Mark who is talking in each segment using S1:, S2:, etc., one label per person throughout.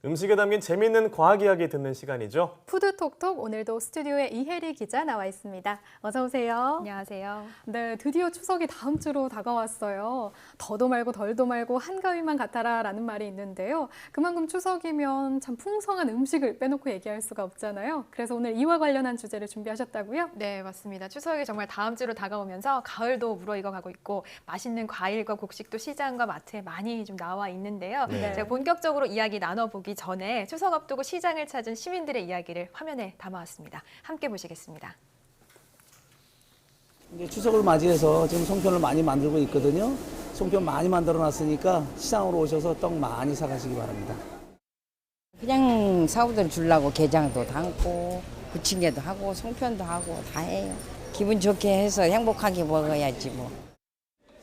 S1: 음식에 담긴 재미있는 과학 이야기 듣는 시간이죠.
S2: 푸드톡톡 오늘도 스튜디오에 이혜리 기자 나와 있습니다. 어서 오세요.
S3: 안녕하세요.
S2: 네, 드디어 추석이 다음 주로 다가왔어요. 더도 말고 덜도 말고 한가위만 같아라 라는 말이 있는데요. 그만큼 추석이면 참 풍성한 음식을 빼놓고 얘기할 수가 없잖아요. 그래서 오늘 이와 관련한 주제를 준비하셨다고요?
S3: 네, 맞습니다. 추석이 정말 다음 주로 다가오면서 가을도 무르익어가고 있고 맛있는 과일과 곡식도 시장과 마트에 많이 좀 나와 있는데요.
S1: 네.
S3: 제가 본격적으로 이야기 나눠보기 전에 추석 앞두고 시장을 찾은 시민들의 이야기를 화면에 담아왔습니다. 함께 보시겠습니다.
S4: 이제 추석을 맞이해서 지금 송편을 많이 만들고 있거든요. 송편 많이 만들어 놨으니까 시장으로 오셔서 떡 많이 사가시기 바랍니다.
S5: 그냥 사우들 주려고 게장도 담고 부침개도 하고 송편도 하고 다 해요. 기분 좋게 해서 행복하게 먹어야지 뭐.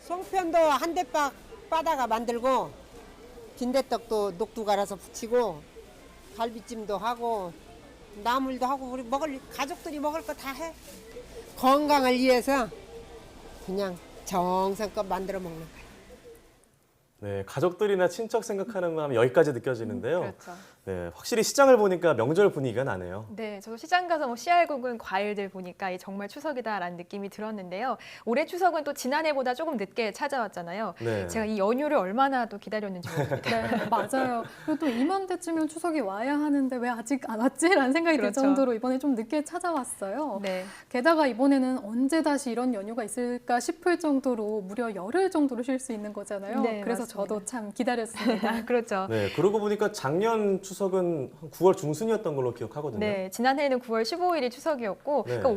S6: 송편도 한 대박 빠다가 만들고 빈대떡도 녹두 갈아서 부치고 갈비찜도 하고 나물도 하고 우리 먹을 가족들이 먹을 거 다 해. 건강을 위해서 그냥 정성껏 만들어 먹는 거야.
S1: 네, 가족들이나 친척 생각하는 마음이 여기까지 느껴지는데요.
S3: 그렇죠.
S1: 네, 확실히 시장을 보니까 명절 분위기가 나네요.
S3: 네, 저도 시장 가서 뭐 씨알 굵은 과일들 보니까 이 정말 추석이다라는 느낌이 들었는데요. 올해 추석은 또 지난해보다 조금 늦게 찾아왔잖아요.
S1: 네.
S3: 제가 이 연휴를 얼마나 또 기다렸는지 모릅니다.
S2: 네, 맞아요. 그리고 또 이맘때쯤이면 추석이 와야 하는데 왜 아직 안 왔지? 라는 생각이 들
S3: 그렇죠.
S2: 정도로 이번에 좀 늦게 찾아왔어요.
S3: 네.
S2: 게다가 이번에는 언제 다시 이런 연휴가 있을까 싶을 정도로 무려 열흘 정도로 쉴 수 있는 거잖아요.
S3: 네,
S2: 그래서
S3: 맞습니다.
S2: 저도 참 기다렸습니다.
S3: 그렇죠.
S1: 네, 그러고 보니까 작년 추석은 한 9월 중순이었던 걸로 기억하거든요.
S3: 네, 지난해에는 9월 15일이 추석이었고,
S1: 네.
S3: 그러니까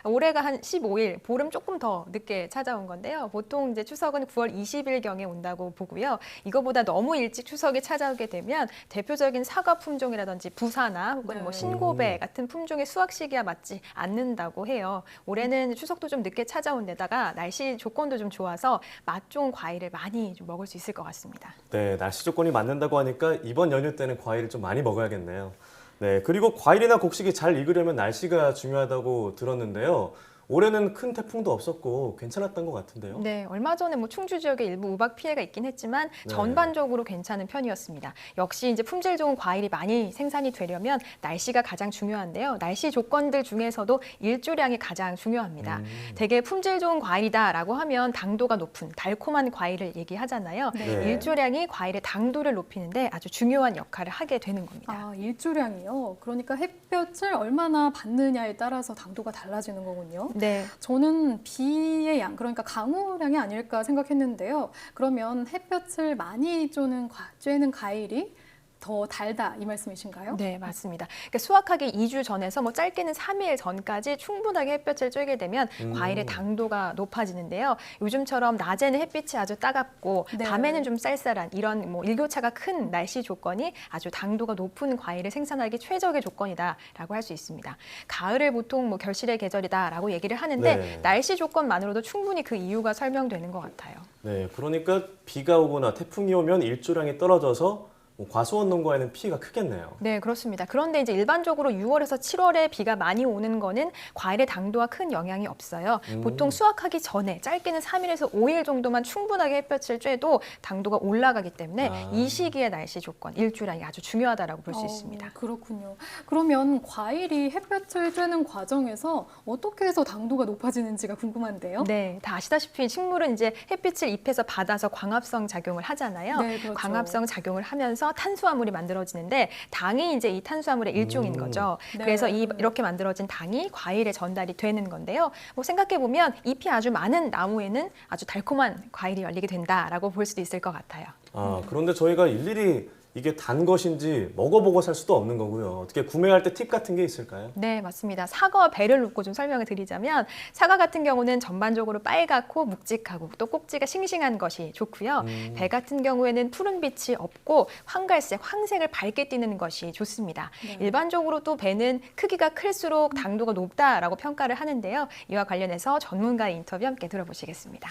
S3: 올해가 한 15일, 보름 조금 더 늦게 찾아온 건데요. 보통 이제 추석은 9월 20일경에 온다고 보고요. 이거보다 너무 일찍 추석이 찾아오게 되면 대표적인 사과 품종이라든지 부사나 혹은
S2: 네.
S3: 뭐 신고배 같은 품종의 수확 시기와 맞지 않는다고 해요. 올해는 추석도 좀 늦게 찾아온 데다가 날씨 조건도 좀 좋아서 맛 좋은 과일을 많이 좀 먹을 수 있을 것 같습니다.
S1: 네, 날씨 조건이 맞는다고 하니까 이번 연휴 때는 과일을 좀 많이 먹어야겠네요. 네, 그리고 과일이나 곡식이 잘 익으려면 날씨가 중요하다고 들었는데요. 올해는 큰 태풍도 없었고 괜찮았던 것 같은데요.
S3: 네, 얼마 전에 뭐 충주 지역에 일부 우박 피해가 있긴 했지만
S1: 네.
S3: 전반적으로 괜찮은 편이었습니다. 역시 이제 품질 좋은 과일이 많이 생산이 되려면 날씨가 가장 중요한데요. 날씨 조건들 중에서도 일조량이 가장 중요합니다. 되게 품질 좋은 과일이다라고 하면 당도가 높은 달콤한 과일을 얘기하잖아요.
S2: 네.
S3: 일조량이 과일의 당도를 높이는데 아주 중요한 역할을 하게 되는 겁니다.
S2: 아, 일조량이요? 그러니까 햇볕을 얼마나 받느냐에 따라서 당도가 달라지는 거군요.
S3: 네.
S2: 저는 비의 양, 그러니까 강우량이 아닐까 생각했는데요. 그러면 햇볕을 많이 쬐는 과일이 더 달다 이 말씀이신가요?
S3: 네, 맞습니다. 그러니까 수확하기 2주 전에서 뭐 짧게는 3일 전까지 충분하게 햇볕을 쬐게 되면 과일의 당도가 높아지는데요. 요즘처럼 낮에는 햇빛이 아주 따갑고
S2: 네.
S3: 밤에는 좀 쌀쌀한 이런 뭐 일교차가 큰 날씨 조건이 아주 당도가 높은 과일을 생산하기 최적의 조건이다라고 할 수 있습니다. 가을을 보통 뭐 결실의 계절이다라고 얘기를 하는데
S1: 네.
S3: 날씨 조건만으로도 충분히 그 이유가 설명되는 것 같아요.
S1: 네, 그러니까 비가 오거나 태풍이 오면 일조량이 떨어져서 과수원 농가에는 피해가 크겠네요.
S3: 네, 그렇습니다. 그런데 이제 일반적으로 6월에서 7월에 비가 많이 오는 거는 과일의 당도와 큰 영향이 없어요. 보통 수확하기 전에 짧게는 3일에서 5일 정도만 충분하게 햇볕을 쬐도 당도가 올라가기 때문에 이 시기의 날씨 조건, 일조량이 아주 중요하다라고 볼 수 있습니다.
S2: 그렇군요. 그러면 과일이 햇볕을 쬐는 과정에서 어떻게 해서 당도가 높아지는지가 궁금한데요.
S3: 네, 다 아시다시피 식물은 이제 햇빛을 잎에서 받아서 광합성 작용을 하잖아요.
S2: 네, 그렇죠.
S3: 광합성 작용을 하면서 탄수화물이 만들어지는데 당이 이제 이 탄수화물의 일종인 거죠.
S2: 네.
S3: 그래서 이렇게 만들어진 당이 과일에 전달이 되는 건데요. 뭐 생각해 보면 잎이 아주 많은 나무에는 아주 달콤한 과일이 열리게 된다라고 볼 수도 있을 것 같아요.
S1: 아, 그런데 저희가 일일이 이게 단 것인지 먹어보고 살 수도 없는 거고요. 어떻게 구매할 때 팁 같은 게 있을까요?
S3: 네, 맞습니다. 사과와 배를 놓고 좀 설명을 드리자면 사과 같은 경우는 전반적으로 빨갛고 묵직하고 또 꼭지가 싱싱한 것이 좋고요. 배 같은 경우에는 푸른빛이 없고 황갈색, 황색을 밝게 띠는 것이 좋습니다.
S2: 네.
S3: 일반적으로 또 배는 크기가 클수록 당도가 높다라고 평가를 하는데요. 이와 관련해서 전문가의 인터뷰 함께 들어보시겠습니다.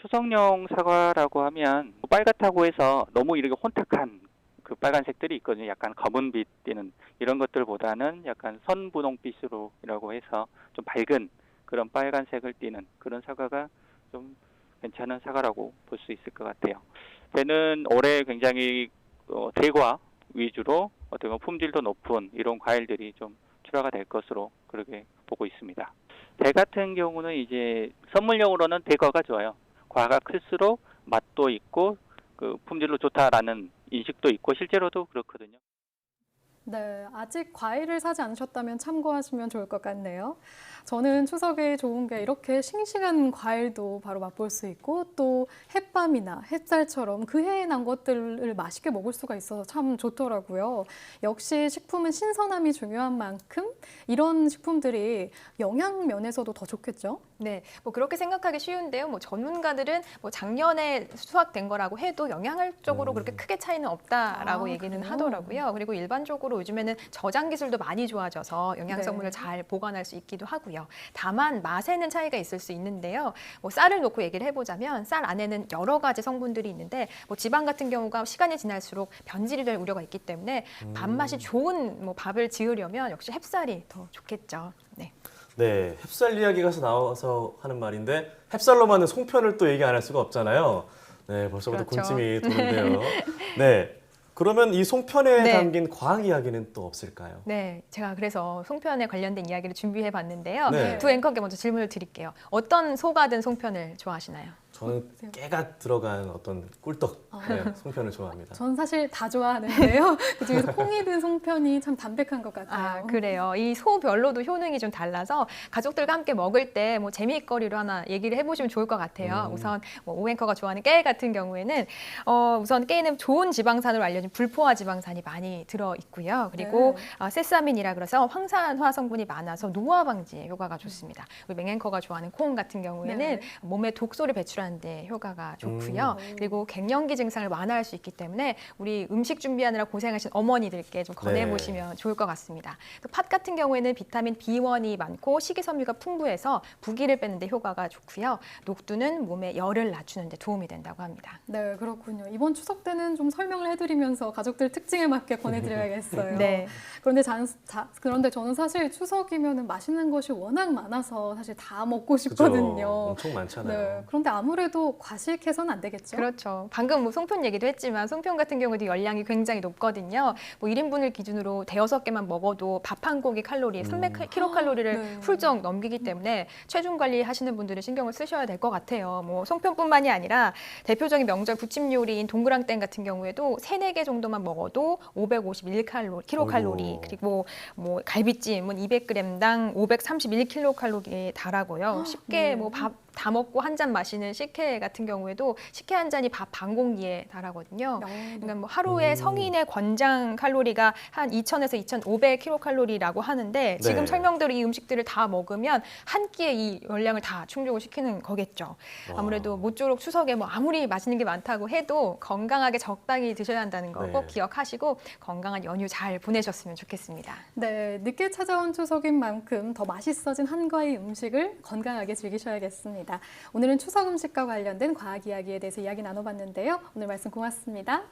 S7: 추석용 사과라고 하면 빨갛다고 해서 너무 이렇게 혼탁한 그 빨간색들이 있거든요. 약간 검은빛 띠는 이런 것들보다는 약간 선분홍빛으로라고 해서 좀 밝은 그런 빨간색을 띠는 그런 사과가 좀 괜찮은 사과라고 볼 수 있을 것 같아요. 배는 올해 굉장히 대과 위주로 어떻게 보면 품질도 높은 이런 과일들이 좀 출하가 될 것으로 그렇게 보고 있습니다. 대 같은 경우는 이제 선물용으로는 대과가 좋아요. 과가 클수록 맛도 있고 그 품질도 좋다라는 인식도 있고 실제로도 그렇거든요.
S2: 네, 아직 과일을 사지 않으셨다면 참고하시면 좋을 것 같네요. 저는 추석에 좋은 게 이렇게 싱싱한 과일도 바로 맛볼 수 있고 또 햇밤이나 햇살처럼 그 해에 난 것들을 맛있게 먹을 수가 있어서 참 좋더라고요. 역시 식품은 신선함이 중요한 만큼 이런 식품들이 영양 면에서도 더 좋겠죠?
S3: 네, 뭐 그렇게 생각하기 쉬운데요. 뭐 전문가들은 뭐 작년에 수확된 거라고 해도 영양적으로 그렇게 크게 차이는 없다라고
S2: 아,
S3: 얘기는
S2: 그래요?
S3: 하더라고요. 그리고 일반적으로 요즘에는 저장 기술도 많이 좋아져서 영양 성분을
S2: 네.
S3: 잘 보관할 수 있기도 하고요. 다만 맛에는 차이가 있을 수 있는데요. 뭐 쌀을 놓고 얘기를 해보자면 쌀 안에는 여러 가지 성분들이 있는데 뭐 지방 같은 경우가 시간이 지날수록 변질이 될 우려가 있기 때문에 밥맛이 좋은 뭐 밥을 지으려면 역시 햅쌀이 더 좋겠죠. 네.
S1: 네, 햅쌀 이야기가 나와서 하는 말인데 햅쌀로만은 송편을 또 얘기 안 할 수가 없잖아요. 네, 벌써부터
S3: 그렇죠.
S1: 군침이 도는데요. 네, 그러면 이 송편에
S3: 네.
S1: 담긴 과학 이야기는 또 없을까요?
S3: 네, 제가 그래서 송편에 관련된 이야기를 준비해 봤는데요.
S1: 네.
S3: 두 앵커께 먼저 질문을 드릴게요. 어떤 소가 든 송편을 좋아하시나요?
S1: 저는 깨가 들어간 어떤 꿀떡 네, 송편을 좋아합니다.
S2: 전 사실 다 좋아하는데요. 그중에서 콩이 든 송편이 참 담백한 것 같아요.
S3: 아, 그래요. 이 소별로도 효능이 좀 달라서 가족들과 함께 먹을 때 뭐 재미있거리로 하나 얘기를 해보시면 좋을 것 같아요. 우선 뭐 오앵커가 좋아하는 깨 같은 경우에는 우선 깨는 좋은 지방산으로 알려진 불포화 지방산이 많이 들어 있고요. 그리고 세사민이라 그래서 황산화 성분이 많아서 노화 방지에 효과가 좋습니다. 우리 맹앵커가 좋아하는 콩 같은 경우에는
S2: 네.
S3: 몸에 독소를 배출하는 데 효과가 좋고요. 그리고 갱년기 증상을 완화할 수 있기 때문에 우리 음식 준비하느라 고생하신 어머니들께 좀 권해보시면 좋을 것 같습니다. 또 팥 같은 경우에는 비타민 B1이 많고 식이섬유가 풍부해서 부기를 빼는 데 효과가 좋고요. 녹두는 몸에 열을 낮추는 데 도움이 된다고 합니다.
S2: 네, 그렇군요. 이번 추석 때는 좀 설명을 해드리면서 가족들 특징에 맞게 권해드려야겠어요.
S3: 네.
S2: 그런데 저는 사실 추석이면 맛있는 것이 워낙 많아서 사실 다 먹고
S1: 그죠?
S2: 싶거든요.
S1: 엄청 많잖아요.
S2: 네, 그런데 아무래도 과식해서는 안 되겠죠?
S3: 그렇죠. 방금 뭐 송편 얘기도 했지만 송편 같은 경우도 열량이 굉장히 높거든요. 뭐 1인분을 기준으로 대여섯 개만 먹어도 밥 한 공기 칼로리, 300kcal를
S2: 네.
S3: 훌쩍 넘기기 때문에 체중 관리 하시는 분들은 신경을 쓰셔야 될 것 같아요. 뭐 송편뿐만이 아니라 대표적인 명절 부침 요리인 동그랑땡 같은 경우에도 3-4개 정도만 먹어도 551kcal,
S1: 어이구.
S3: 그리고 뭐 갈비찜은 200g당 531kcal에 달하고요. 쉽게 뭐 밥 다 먹고 한 잔 마시는 식혜 같은 경우에도 식혜 한 잔이 밥 반 공기에 달하거든요. 그러니까 뭐 하루에 성인의 권장 칼로리가 한 2,000에서 2,500kcal라고 하는데 지금
S1: 네.
S3: 설명드린 이 음식들을 다 먹으면 한 끼에 이 열량을 다 충족을 시키는 거겠죠. 아무래도 모쪼록 추석에 뭐 아무리 맛있는 게 많다고 해도 건강하게 적당히 드셔야 한다는 거 꼭
S1: 네.
S3: 기억하시고 건강한 연휴 잘 보내셨으면 좋겠습니다.
S2: 네, 늦게 찾아온 추석인 만큼 더 맛있어진 한가위 음식을 건강하게 즐기셔야겠습니다. 오늘은 추석 음식과 관련된 과학 이야기에 대해서 이야기 나눠봤는데요. 오늘 말씀 고맙습니다.